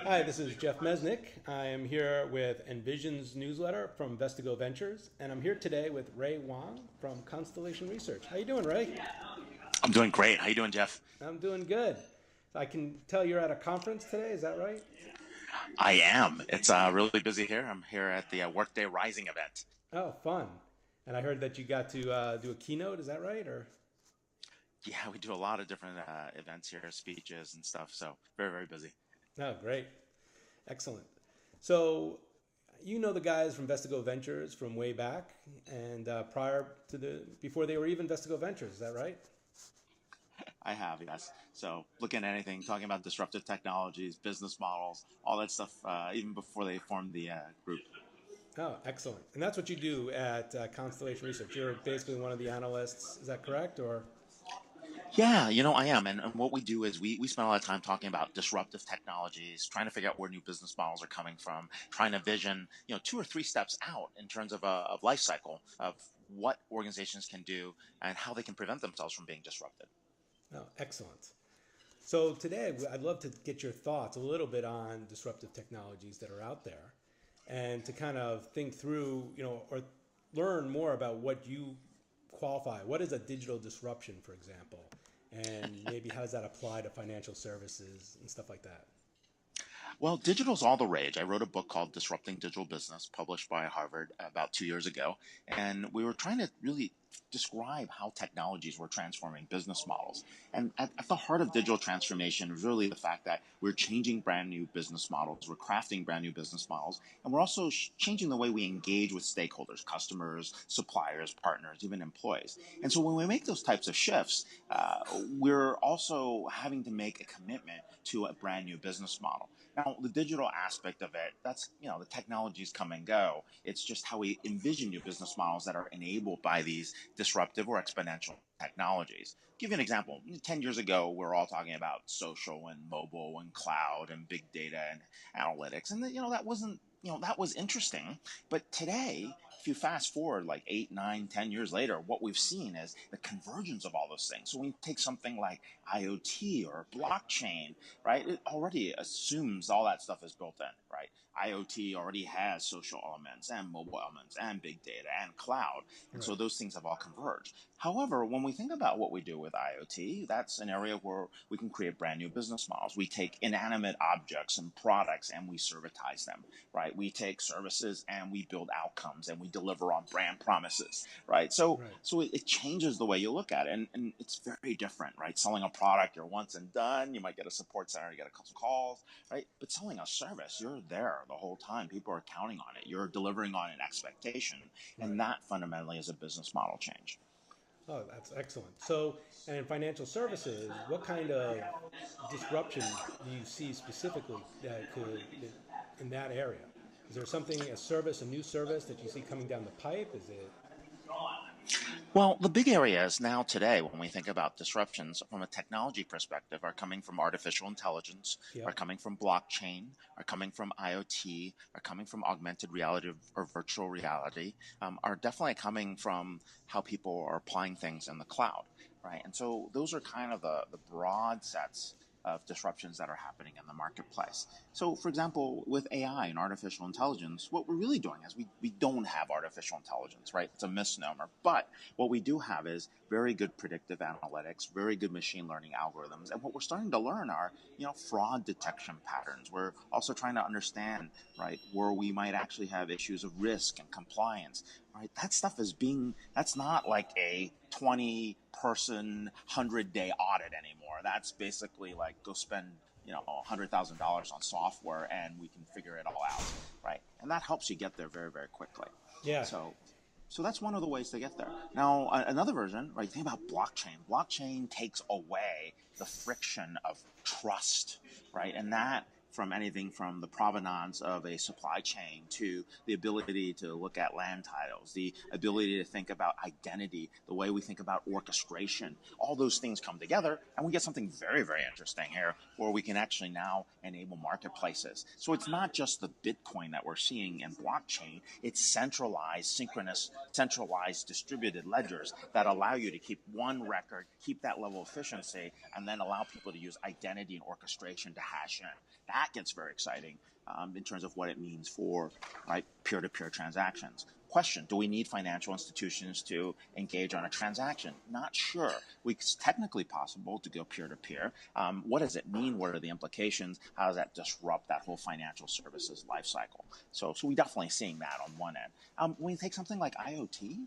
Hi, this is Jeff Mesnick. I am here with Envision's newsletter from Vestigo Ventures, and I'm here today with Ray Wang from Constellation Research. How you doing, Ray? I'm doing great. How you doing, Jeff? I'm doing good. I can tell you're at a conference today. Is that right? I am. It's really busy here. I'm here at the Workday Rising event. Oh, fun. And I heard that you got to do a keynote. Is that right? Or Yeah, we do a lot of different events here, speeches and stuff. So very, very busy. oh, great, excellent. So you know the guys from Vestigo Ventures from way back, and prior to before they were even Vestigo Ventures. Is that right? I have, yes. So looking at anything, talking about disruptive technologies, business models, all that stuff, even before they formed the group. Oh, excellent. And that's what you do at Constellation Research. You're basically one of the analysts. Is that correct? Or Yeah, I am. And what we do is we spend a lot of time talking about disruptive technologies, trying to figure out where new business models are coming from, trying to vision, two or three steps out in terms of life cycle of what organizations can do and how they can prevent themselves from being disrupted. oh, excellent. So today, I'd love to get your thoughts a little bit on disruptive technologies that are out there, and to kind of think through, or learn more about what you qualify. What is a digital disruption, for example, and maybe how does that apply to financial services and stuff like that? Well, digital's all the rage. I wrote a book called Disrupting Digital Business, published by Harvard about 2 years ago. And we were trying to really describe how technologies were transforming business models. And at the heart of digital transformation is really the fact that we're changing brand new business models, we're crafting brand new business models, and we're also changing the way we engage with stakeholders, customers, suppliers, partners, even employees. And so when we make those types of shifts, we're also having to make a commitment to a brand new business model. Now, the digital aspect of it, that's, the technologies come and go. It's just how we envision new business models that are enabled by these disruptive or exponential technologies. Give you an example. 10 years ago, we were all talking about social and mobile and cloud and big data and analytics. And, that wasn't, that was interesting. But today, if you fast forward like 8, 9, 10 years later, what we've seen is the convergence of all those things. So when you take something like IoT or blockchain, right, it already assumes all that stuff is built in, right? IoT already has social elements and mobile elements and big data and cloud. And Right. so those things have all converged. However, when we think about what we do with IoT, that's an area where we can create brand new business models. We take inanimate objects and products and we servitize them, right? We take services and we build outcomes and we deliver on brand promises, right? So, Right. so it changes the way you look at it, and it's very different, right? Selling a product, you're once and done. You might get a support center, you get a couple calls, right? But selling a service, you're there the whole time. People are counting on it. You're delivering on an expectation, Right. and that fundamentally is a business model change. Oh, that's excellent. So, and in financial services, what kind of disruption do you see specifically that could in that area? Is there something, a service, a new service that you see coming down the pipe? Is it? Well, the big areas now today, when we think about disruptions from a technology perspective, are coming from artificial intelligence, are Yep. coming from blockchain, are coming from IoT, are coming from augmented reality or virtual reality, are definitely coming from how people are applying things in the cloud, right? And so those are kind of the broad sets of disruptions that are happening in the marketplace. So, for example, with AI and artificial intelligence, what we're really doing is we don't have artificial intelligence, right? It's a misnomer. But what we do have is very good predictive analytics, very good machine learning algorithms. And what we're starting to learn are, fraud detection patterns. We're also trying to understand, right, where we might actually have issues of risk and compliance, right? That stuff that's not like a 20-person, 100-day audit anymore. That's basically like go spend, $100,000 on software and we can figure it all out, right? And that helps you get there very, very quickly. Yeah. So so that's one of the ways to get there. Now, another version, right? Think about blockchain. Blockchain takes away the friction of trust, right? And that from anything from the provenance of a supply chain to the ability to look at land titles, the ability to think about identity, the way we think about orchestration, all those things come together and we get something very, very interesting here where we can actually now enable marketplaces. So it's not just the Bitcoin that we're seeing in blockchain, it's centralized, synchronous, centralized distributed ledgers that allow you to keep one record, keep that level of efficiency, and then allow people to use identity and orchestration to hash in. that gets very exciting in terms of what it means for right peer-to-peer transactions. Question, do we need financial institutions to engage on a transaction? Not sure. It's technically possible to go peer-to-peer. What does it mean? What are the implications? How does that disrupt that whole financial services lifecycle? So we're definitely seeing that on one end. When you take something like IoT,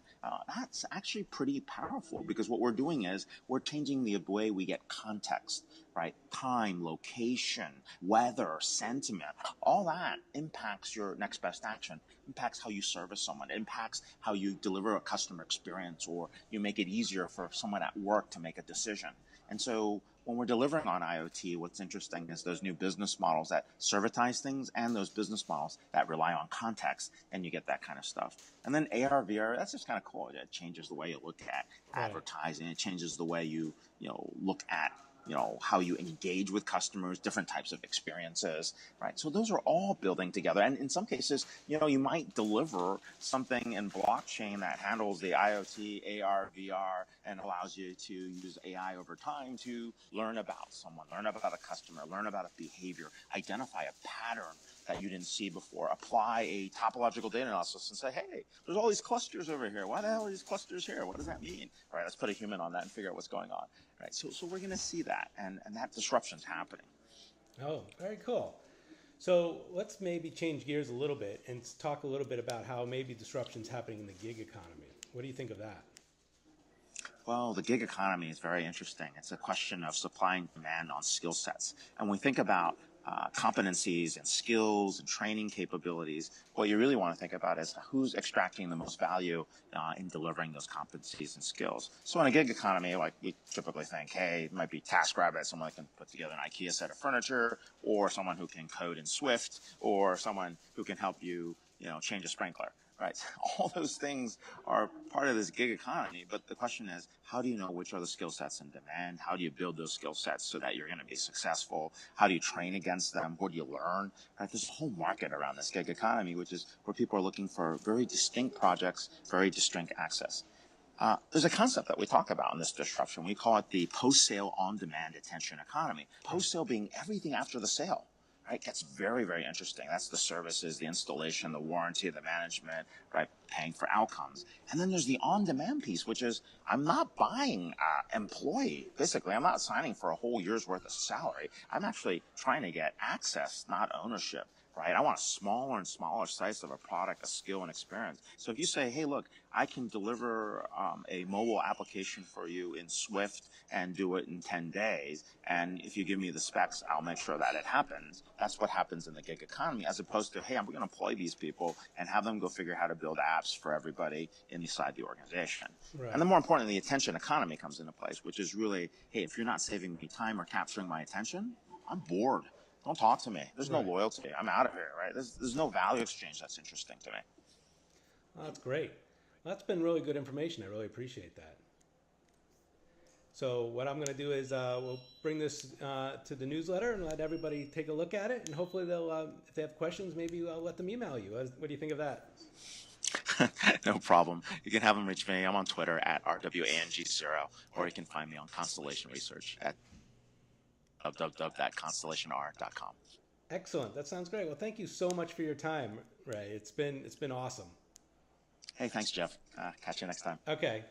that's actually pretty powerful because what we're doing is we're changing the way we get context, right? Time, location, weather, sentiment, all that impacts your next best action, impacts how you service someone, impacts how you deliver a customer experience, or you make it easier for someone at work to make a decision. And so when we're delivering on IoT, what's interesting is those new business models that servitize things and those business models that rely on context, and you get that kind of stuff. And then AR, VR, that's just kind of cool. It changes the way you look at advertising. It changes the way you look at how you engage with customers, different types of experiences, right? So those are all building together. And in some cases, you might deliver something in blockchain that handles the IoT, AR, VR, and allows you to use AI over time to learn about someone, learn about a customer, learn about a behavior, identify a pattern that you didn't see before, apply a topological data analysis and say, hey, there's all these clusters over here. Why the hell are these clusters here? What does that mean? All right, let's put a human on that and figure out what's going on. Right, so we're going to see that, and that disruption's happening. Oh, very cool. So let's maybe change gears a little bit and talk a little bit about how maybe disruption's happening in the gig economy. What do you think of that? Well, the gig economy is very interesting. It's a question of supply and demand on skill sets. And when we think about competencies and skills and training capabilities, what you really want to think about is who's extracting the most value in delivering those competencies and skills. So in a gig economy, like we typically think, hey, it might be TaskRabbit, someone that can put together an IKEA set of furniture, or someone who can code in Swift, or someone who can help you, change a sprinkler. Right. All those things are part of this gig economy. But the question is, how do you know which are the skill sets in demand? How do you build those skill sets so that you're going to be successful? How do you train against them? What do you learn? Right. There's a whole market around this gig economy, which is where people are looking for very distinct projects, very distinct access. There's a concept that we talk about in this disruption. We call it the post-sale on-demand attention economy. Post-sale being everything after the sale. Right, gets very, very interesting. That's the services, the installation, the warranty, the management, right, paying for outcomes. And then there's the on-demand piece, which is I'm not buying employee. Basically, I'm not signing for a whole year's worth of salary. I'm actually trying to get access, not ownership. Right? I want a smaller and smaller slice of a product, a skill and experience. So if you say, hey, look, I can deliver a mobile application for you in Swift and do it in 10 days, and if you give me the specs, I'll make sure that it happens. That's what happens in the gig economy, as opposed to, hey, I'm going to employ these people and have them go figure out how to build apps for everybody inside the organization. Right. And then more importantly, the attention economy comes into place, which is really, hey, if you're not saving me time or capturing my attention, I'm bored. Don't talk to me. There's no loyalty. I'm out of here, right? There's no value exchange that's interesting to me. Well, that's great. Well, that's been really good information. I really appreciate that. So what I'm going to do is we'll bring this to the newsletter and let everybody take a look at it. And hopefully they'll, if they have questions, maybe I'll let them email you. What do you think of that? No problem. You can have them reach me. I'm on Twitter at RWANG0, or you can find me on Constellation Research at www.constellationr.com. Excellent. That sounds great. Well, thank you so much for your time, Ray. It's been awesome. Hey, thanks, Jeff. Catch you next time. Okay.